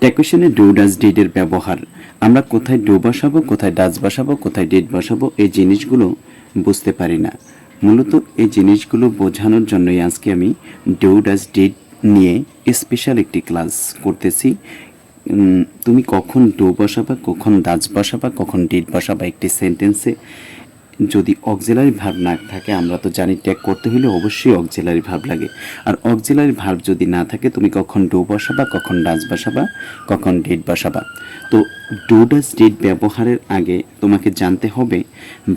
Tag কোশ্চেনে do does did এর ব্যবহার। আমরা কোথায় ডু বসাবো, কোথায় ডাজ বসাবো, কোথায় ডিড বসাবো, এই জিনিসগুলো বুঝতে পারি না। মূলত এই জিনিসগুলো বোঝানোর জন্যই আজকে আমি ডু ডাজ ডিড নিয়ে স্পেশাল একটি ক্লাস করতেছি। তুমি কখন ডু বসাবা, কখন ডাজ বসাবা, কখন ডিড বসাবা একটি সেন্টেন্সে। যদি অক্সিলারি ভার্ব না থাকে, আমরা তো জানি ট্যাগ করতে হলে অবশ্যই অক্সিলারি ভার্ব লাগে। আর অক্সিলারি ভার্ব যদি না থাকে, তুমি কখন ডু বসাবা, কখন ডাজ বসাবা, কখন ডিড বসাবা। তো ডু ডাজ ডিড ব্যবহারের আগে তোমাকে জানতে হবে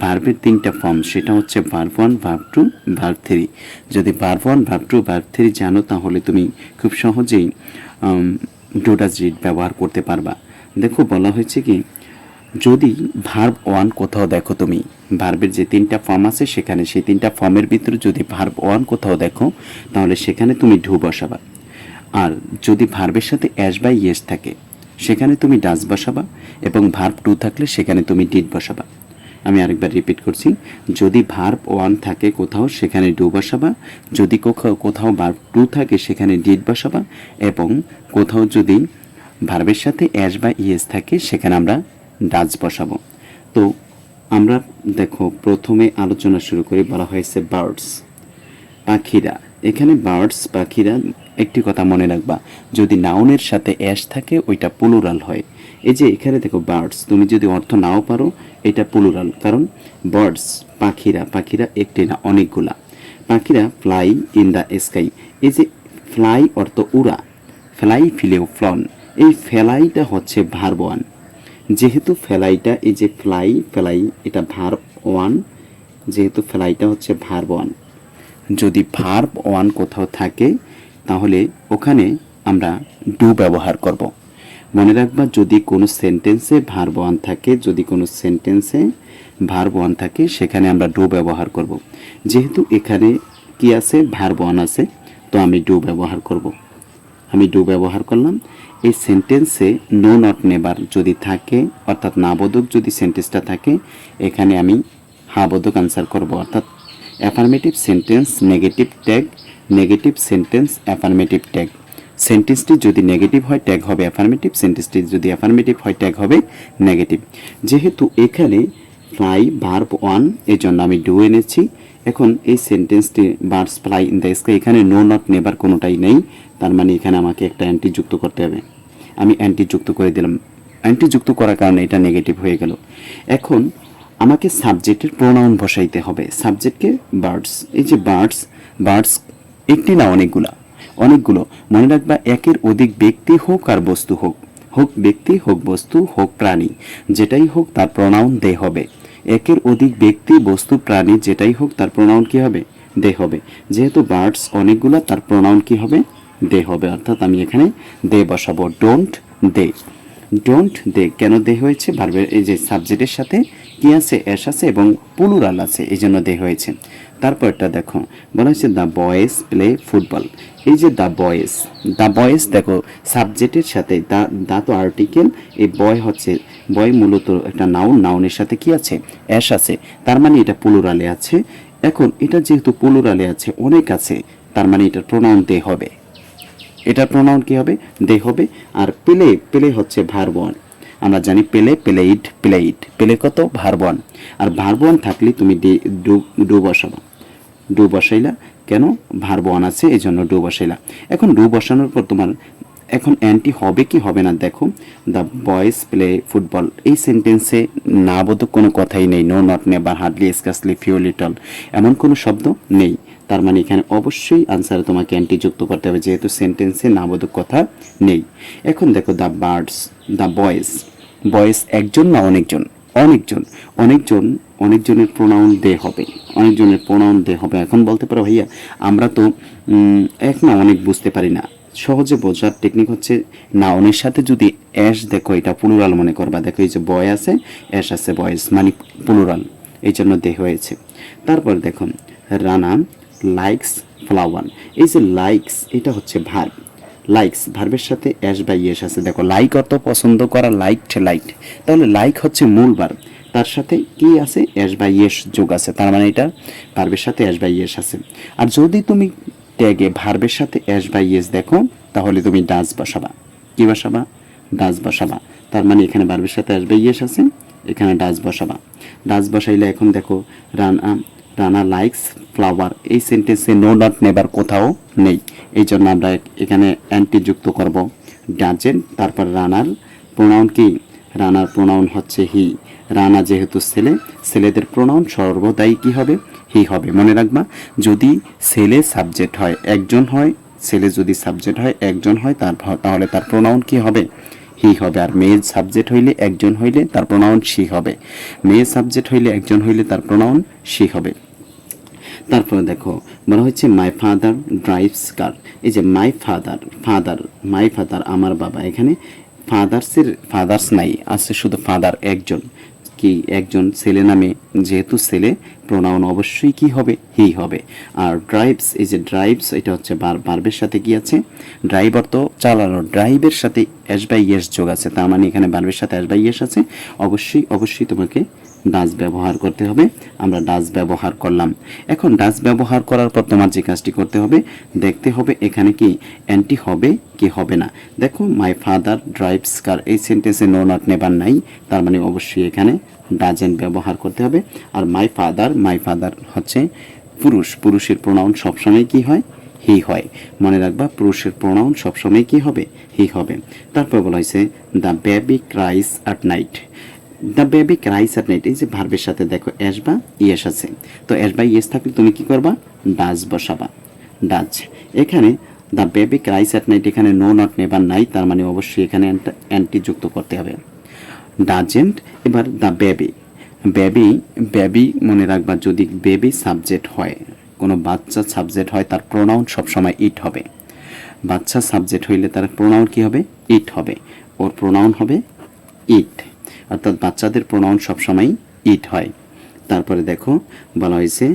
ভার্বের তিনটা ফর্ম, সেটা হচ্ছে ভার্ব 1, ভার্ব 2, ভার্ব 3। যদি ভার্ব 1, ভার্ব 2, ভার্ব 3 জানো, তাহলে তুমি খুব সহজেই ডু ডাজ ডিড ব্যবহার করতে পারবা। দেখো বলা হয়েছে কি, যদি ভার্ব 1 কোথাও দেখো, তুমি ভার্বের যে তিনটা ফর্ম আছে সেখানে সেই তিনটা ফর্মের ভিতরে যদি ভার্ব 1 কোথাও দেখো, তাহলে সেখানে তুমি ডু বসাবা। আর যদি ভার্বের সাথে অ্যাস বা ইয়েস থাকে, সেখানে তুমি ডাজ বসাবা, এবং ভার্ব 2 থাকলে সেখানে তুমি ডিড বসাবা। আমি আরেকবার রিপিট করছি, যদি ভার্ব 1 থাকে কোথাও, সেখানে ডু বসাবা। যদি কোথাও ভার্ব 2 থাকে, সেখানে ডিড বসাবা। এবং কোথাও যদি ভার্বের সাথে অ্যাস বা ইয়েস থাকে, সেখানে আমরা ডাজ বসাবো। তো আমরা দেখো প্রথমে আলোচনা শুরু করি। বলা হয়েছে বার্ডস, পাখিরা। এখানে বার্ডস, পাখিরা, একটি কথা মনে রাখবা, যদি নাউনের সাথে অ্যাস থাকে ওইটা প্লুরাল হয়। এই যে এখানে দেখো বার্ডস, তুমি যদি অর্থ নাও পারো, এটা প্লুরাল, কারণ বার্ডস পাখিরা, পাখিরা একটি না অনেকগুলা। পাখিরা ফ্লাই ইন দ্য স্কাই। এই যে ফ্লাই অর্থ উড়া, ফ্লাই ফিলেও ফ্লন, এই ফ্লাইটা হচ্ছে ভার্ব 1। যেহেতু ফ্লাইটা, এই যে ফ্লাই, ফ্লাই এটা ভার্ব 1, যেহেতু ফ্লাইটা হচ্ছে ভার্ব 1, যদি ভার্ব 1 কোথাও থাকে, তাহলে ওখানে আমরা ডু ব্যবহার করব। মনে রাখবা, যদি কোনো সেন্টেন্সে ভার্ব 1 থাকে, যদি কোনো সেন্টেন্সে ভার্ব 1 থাকে, সেখানে আমরা ডু ব্যবহার করব। যেহেতু এখানে কি আছে, ভার্ব 1 আছে, তো আমি ডু ব্যবহার করব। আমি ডু ব্যবহার করলাম। এই সেন্টেন্সে নো নট নেভার যদি থাকে, অর্থাৎ নাবোধক যদি সেন্টেন্সটা থাকে, এখানে আমি হাবোধক আনসার করব, অর্থাৎ affirmative sentence negative tag, negative sentence affirmative tag. সেন্টেন্সটি যদি নেগেটিভ হয়, ট্যাগ হবে অ্যাফার্মেটিভ। সেন্টেন্সটি যদি অ্যাফার্মেটিভ হয়, ট্যাগ হবে নেগেটিভ। যেহেতু এখানে ফ্লাই ভার্ব 1, এই জন্য আমি ডু এনেছি। এখন এই সেন্টেন্সটি birds fly in the sky, এখানে নো নট নেভার কোনোটাই নেই, তার মানে এখানে আমাকে একটা অ্যান্টি যুক্ত করতে হবে। আমি অ্যান্টি যুক্ত করে দিলাম। অ্যান্টি যুক্ত করার কারণে এটা নেগেটিভ হয়ে গেল। এখন আমাকে সাবজেক্টের প্রোনাউন বসাইতে হবে। সাবজেক্টকে বার্ডস। এই যে বার্ডস, বার্ডস একটি না অনেকগুলা, অনেকগুলো। মনে রাখবা, একের অধিক ব্যক্তি হোক আর বস্তু হোক, হোক ব্যক্তি, হোক বস্তু, হোক প্রাণী, যেটাই হোক তার প্রোনাউন দে হবে। একের অধিক ব্যক্তি, বস্তু, প্রাণী যেটাই হোক তার প্রোনাউন কি হবে, দে হবে। যেহেতু বার্ডস অনেকগুলা, তার প্রোনাউন কি হবে, দে হবে। অর্থাৎ আমি এখানে দে বসাবো। ডোন্ট দে, ডোন্ট দে কেন দে হয়েছে, ভার্বের এই যে সাবজেক্টের সাথে কি আছে, অ্যাস আছে এবং প্লুরাল আছে, এই জন্য দে হয়েছে। তারপরটা দেখো, বলা হয়েছে দ্য বয়েজ প্লে ফুটবল। এই যে দ্য বয়েজ, দ্য বয়েজ দেখো সাবজেক্টের সাথে দা তো আর্টিকেল, এই বয় হচ্ছে, বয় মূলত একটা নাউন, নাউনের সাথে কি আছে, অ্যাস আছে, তার মানে এটা প্লুরালে আছে। এখন এটা যেহেতু প্লুরালে আছে, অনেক আছে, তার মানে এটার প্রোনাউন দে হবে। এটার প্রোনাউন কি হবে, দে হবে। আর প্লে, প্লে হচ্ছে ভার্ব 1। আমরা জানি প্লে, প্লেইড, প্লেইড, প্লে কত, ভার্ব 1। আর ভার্ব 1 থাকলে তুমি ডু বসাবা। ডু বসাইলা কেন, ভার্ব 1 আছে, এই জন্য ডু বসাইলা। এখন ডু বসানোর পর তোমার এখন অ্যান্টি হবে কি হবে না, দেখো দ্য বয়েজ প্লে ফুটবল, এই সেন্টেন্সে নাবোধক কোনো কথাই নেই। No not never, hardly, scarcely, few, little, এমন কোনো শব্দ নেই। তার মানে এখানে অবশ্যই আনসারে তোমাকে অ্যান্টি যুক্ত করতে হবে, যেহেতু সেন্টেন্সে নাবোধক কথা নেই। এখন দেখো the birds, the boys, boys একজন না অনেকজন, অনেকজন, অনেকজন, অনেকজনের প্রোনাউন দে হবে, অনেকজনের প্রোনাউন দে হবে। এখন বলতে পারো ভাইয়া আমরা তো এক না অনেক বুঝতে পারি না। সহজে বোঝার টেকনিক হচ্ছে, নাউনের সাথে যদি অ্যাস দেখো, এটা প্লুরাল মনে করবা। দেখো এই যে বয় আছে, অ্যাস আছে, বয়েজ মানে প্লুরাল, এই জন্য দে হয়েছে। তারপর দেখো রানা লাইকস ফ্লাওয়ার। এই যে লাইকস, এটা হচ্ছে ভার্ব। লাইকস ভার্বের সাথে অ্যাস বা ইয়েস আছে। দেখো লাইক অর্থ পছন্দ করা, লাইকড, লাইকড, তাহলে লাইক হচ্ছে মূল ভার্ব, তার সাথে কি আছে, অ্যাস বা ইয়েস যোগ আছে, তার মানে এটা ভার্বের সাথে অ্যাস বা ইয়েস আছে। আর যদি তুমি ট্যাগে ভার্বের সাথে অ্যাস বা ইয়েস দেখো, তাহলে তুমি ডাজ বসাবা। কি বসাবা, ডাজ বসাবা, তার মানে এখানে ভার্বের সাথে আসবে ইয়েস আছে, এখানে ডাজ বসাবা। ডাজ বসাইলে এখন দেখো রানা রানা লাইকস ফ্লাওয়ার, এই সেন্টেন্সে নো নট নেবার কোথাও নেই, এই জন্য আমরা এখানে অ্যান্টি যুক্ত করব ডাজেন্ট। তারপর রানার প্রোনাউন কি, রানার প্রোনাউন হচ্ছে হি। রানা যেহেতু ছেলে, ছেলেদের প্রোনাউন সর্বদাই কি হবে, হি হবে। মনে রাখবা, যদি ছেলে সাবজেক্ট হয়, একজন হয়, ছেলে যদি সাবজেক্ট হয় একজন হয়, তাহলে তার প্রোনাউন কি হবে, হি হবে। আর মেয়ে সাবজেক্ট হইলে একজন হইলে তার প্রোনাউন শি হবে, মেয়ে সাবজেক্ট হইলে একজন হইলে তার প্রোনাউন শি হবে। তারপরে দেখো বলা হচ্ছে মাই ফাদার ড্রাইভস কার, এই যে মাই ফাদার, মাই ফাদার আমার বাবা, এখানে ফাদার্স নাই, আছে শুধু ফাদার একজন, কি একজন ছেলে নামে, যেহেতু ছেলে প্রোনাউন অবশ্যই কি হবে, হি হবে। আর ড্রাইভস, এই যে ড্রাইভস এটা হচ্ছে ভার্বের সাথে কি আছে, ড্রাইভার তো চালানো, ড্রাইভের সাথে এস বাই ইয়েস যোগ আছে, তার মানে এখানে ভার্বের সাথে এস বাই ইয়েস আছে, অবশ্যই তোমাকে ডাজ ব্যবহার করতে হবে। আমরা ডাজ ব্যবহার করলাম। এখন ডাজ ব্যবহার করার পর তোমার যে কাজটি করতে হবে, দেখতে হবে এখানে কি অ্যান্টি হবে কি হবে না। দেখো মাই ফাদার ড্রাইভস কার, এই সেন্টেন্সে নো নট নেবার নাই, তার মানে অবশ্যই এখানে ডাজেন্ট ব্যবহার করতে হবে। আর মাই ফাদার হচ্ছে পুরুষ, পুরুষের প্রোনাউন সবসময় কি হয়, হি হয়। মনে রাখবা, পুরুষের প্রোনাউন সবসময় কি হবে, হি হবে। তারপর বলা হয়েছে the baby ক্রাইস at night, the baby ক্রাইস at night, এই যে ভার্বের সাথে দেখো এস বা ইয়েস আছে, তো এস বা ইয়েস থাকলে তুমি কি করবা, ডাজ বসাবা, ডাজ। এখানে দ্য বেবি ক্রাইস অ্যাট নাইট, এখানে নো নট নেবার নাই, তার মানে অবশ্যই এখানে অ্যান্টি যুক্ত করতে হবে, ডাজেন্ট। এবার দ্য বেবি মনে রাখবা, যদি বেবি সাবজেক্ট হয়, কোনো বাচ্চা সাবজেক্ট হয়, তার প্রোনাউন সবসময় ইট হবে। বাচ্চা সাবজেক্ট হইলে তার প্রোনাউন কি হবে, ইট হবে, ওর প্রোনাউন হবে ইট, অর্থাৎ বাচ্চাদের প্রোনাউন সবসময় ইট হয়। তারপরে দেখো বলা হয়েছে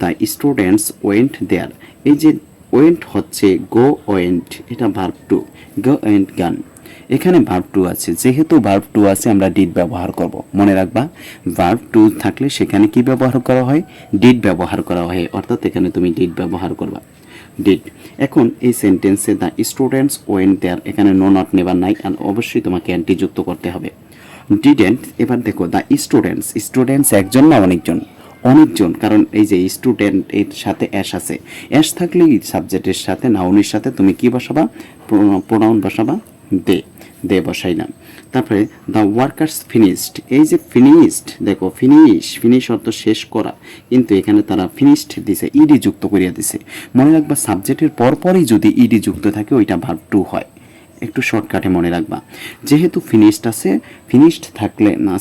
দ্য স্টুডেন্টস ওয়েন্ট দেয়ার, এই যে ওয়েন্ট হচ্ছে গো ওয়েন্ট, এটা verb two, go went gone, এখানে ভার্ব টু আছে, যেহেতু ভার্ব টু আছে আমরা ডিড ব্যবহার করব। মনে রাখবা, ভার্ব টু থাকলে সেখানে কি ব্যবহার করা হয়, ডিড ব্যবহার করা হয়, অর্থাৎ এখানে তুমি ডিড ব্যবহার করবা, ডিড। এখন এই সেন্টেন্সে দ্য স্টুডেন্টস ওয়েন্ট দেয়ার, এখানে নো নট নেবার নাই, আর অবশ্যই তোমাকে অ্যান্টি যুক্ত করতে হবে, ডিডেন্ট। এবার দেখো দ্য স্টুডেন্টস একজন না অনেকজন, কারণ এই যে স্টুডেন্ট এর সাথে অ্যাশ আছে, অ্যাশ থাকলে সাবজেক্টের সাথে নাউনের সাথে তুমি কি বসাবা, প্রোনাউন বসাবা দে বসাইলাম। তারপরে দ্য ওয়ার্কার্স ফিনিশড, এই যে ফিনিশড, দেখো ফিনিশ অর্থ শেষ করা, কিন্তু এখানে তারা ফিনিশড দিছে, ইডি যুক্ত করিয়া দিছে। মনে রাখবা, সাবজেক্টের পরপরই যদি ইডি যুক্ত থাকে ওইটা ভার্ব টু হয়, একটু শর্টকাটে মনে রাখবা। যেহেতু ফিনিশড থাকলে না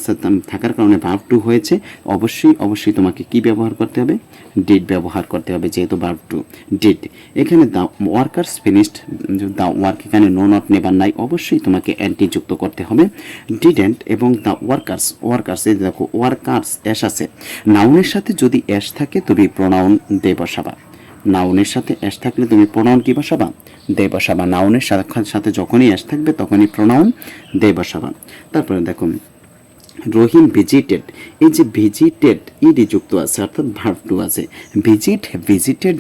থাকার কারণে ভার্ব টু হয়েছে, অবশ্যই তোমাকে কি ব্যবহার করতে হবে, ডিড ব্যবহার করতে হবে, যেহেতু ভার্ব টু ডিড। এখানে the workers finished, the work এখানে নো নট নেবার নাই, অবশ্যই তোমাকে অ্যান্টি যুক্ত করতে হবে, ডিডেন্ট। এবং দ্য ওয়ার্কার্স এই দেখো ওয়ার্কার্স অ্যাশ আছে, নাউনের সাথে যদি অ্যাশ থাকে তুমি প্রোনাউন দে বসাবা, নাউনের সাথে অ্যাশ থাকলে তুমি প্রোনাউন কি বসাবা, দে বসাবা, নাউনের সাথে যখনই অ্যাশ থাকবে তখনই প্রোনাউন দে বসাবা। তারপরে দেখো রহিম ভিজিটেড, এই যে ভিজিটেড ইডি যুক্ত আছে, অর্থাৎ ভার্ব টু আছে, ভিজিটেড,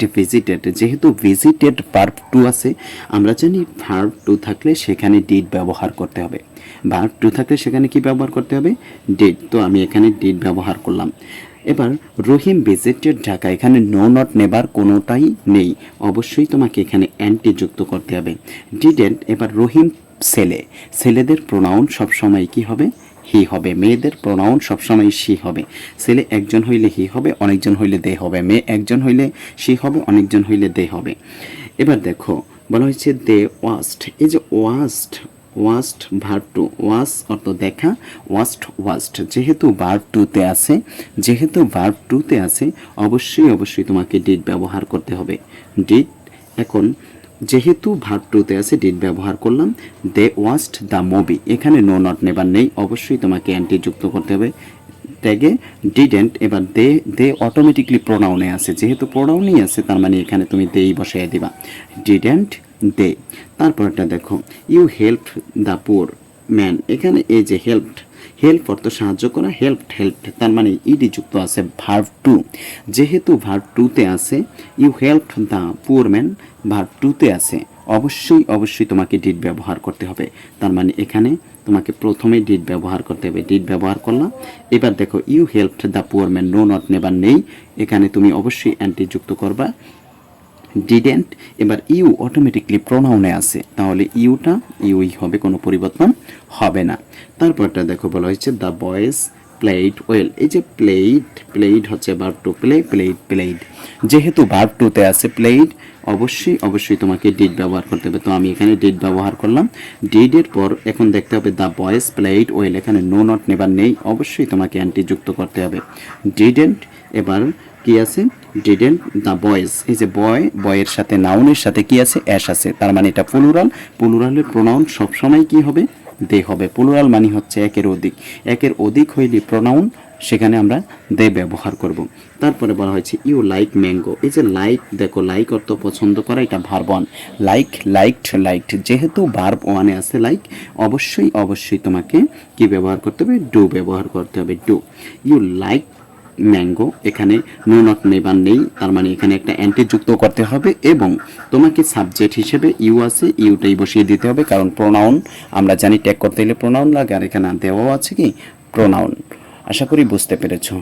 যেহেতু ভিজিটেড ভার্ব টু আছে, আমরা জানি ভার্ব টু থাকলে সেখানে ডিড ব্যবহার করতে হবে, ভার্ব টু থাকলে সেখানে কি ব্যবহার করতে হবে, ডিড, তো আমি এখানে ডিড ব্যবহার করলাম। এবার রহিম ভিজিটেড ঢাকা, এখানে নো নট নেবার কোনোটাই নেই, অবশ্যই তোমাকে এখানে অ্যান্টি যুক্ত করতে হবে, ডিডেন্ট। এবার রহিম ছেলেদের প্রোনাউন সবসময় কি হবে, হি হবে, মেয়েদের প্রোনাউন সবসময় শি হবে। ছেলে একজন হইলে হি হবে, অনেকজন হইলে দে হবে, মেয়ে একজন হইলে শি হবে, অনেকজন হইলে দে হবে। এবার দেখো বলা হয়েছে দে ওয়াস্ট, এই যে ওয়াস্ট ভার্ব টু, ওয়াস অর্থ দেখা, ওয়াস্ট যেহেতু ভার্ব টুতে আছে, অবশ্যই তোমাকে ডিড ব্যবহার করতে হবে, ডিড। এখন যেহেতু ভার্ব টুতে আছে ডিড ব্যবহার করলাম, দে ওয়াস্ট দ্য মুভি, এখানে নো নট নেবার নেই, অবশ্যই তোমাকে অ্যান্টি যুক্ত করতে হবে ট্যাগে, ডিডেন্ট। এবার দে অটোমেটিকলি প্রোনাউনে আছে, যেহেতু প্রোনাউনই আছে তার মানে এখানে তুমি দেই বসাইয়া দিবা, ডিডেন্ট দে। তারপরটা দেখো you help the poor man, এখানে এই যে হেল্প অর্থ সাহায্য করা, হেল্পড তার মানে ইডি যুক্ত আছে ভার্ব টু, যেহেতু ভার্ব টুতে আছে you helped the poor man, verb টুতে আছে, অবশ্যই তোমাকে ডিড ব্যবহার করতে হবে। তার মানে এখানে তোমাকে প্রথমে ডিড ব্যবহার করতে হবে। ডিড ব্যবহার করলাম। এবার দেখো you helped the poor man, no not never নেই, এখানে তুমি অবশ্যই অ্যান্টি যুক্ত করবা ডিডেন্ট। এবার ইউ অটোমেটিকলি প্রোনাউনে আছে, তাহলে ইউই হবে, কোনো পরিবর্তন হবে না। তারপরটা দেখো বলা হয়েছে দ্য বয়েজ প্লেইড ওয়েল। এই যে প্লেইড হচ্ছে ভার্ব টু, প্লেইড যেহেতু ভার্ব টুতে আছে প্লেইড, অবশ্যই তোমাকে ডিড ব্যবহার করতে হবে। তো আমি এখানে ডিড ব্যবহার করলাম। ডিডের পর এখন দেখতে হবে দ্য বয়েজ প্লেইড ওয়েল, এখানে নো নট নেভার নেই, অবশ্যই তোমাকে অ্যান্টি যুক্ত করতে হবে ডিডেন্ট। এবার কি আছে ডিডেন্ট দ্য বয়েজ, এই যে বয়ের সাথে নাউনের সাথে কি আছে অ্যাশ আছে, তার মানে এটা প্লুরালের প্রোনাউন সবসময় কি হবে দে হবে। প্লুরাল মানে হচ্ছে একের অধিক হইলে প্রোনাউন সেখানে আমরা দে ব্যবহার করব। তারপরে বলা হয়েছে ইউ লাইক ম্যাঙ্গো, এই যে লাইক, দেখো লাইক অর্থ পছন্দ করা, এটা ভার্ব ওয়ান। লাইকড যেহেতু ভার্ব ওয়ানে আছে লাইক, অবশ্যই তোমাকে কি ব্যবহার করতে হবে ডু ব্যবহার করতে হবে ডু। ইউ লাইক ম্যাঙ্গো, এখানে নো নট নেভার নেই, তার মানে এখানে একটা অ্যান্টি যুক্ত করতে হবে এবং তোমাকে সাবজেক্ট হিসেবে ইউ আছে, ইউটাই বসিয়ে দিতে হবে, কারণ প্রোনাউন আমরা জানি ট্যাগ করতে গেলে প্রোনাউন লাগে, আর এখানে দেওয়াও আছে কি প্রোনাউন। আশা করি বুঝতে পেরেছো।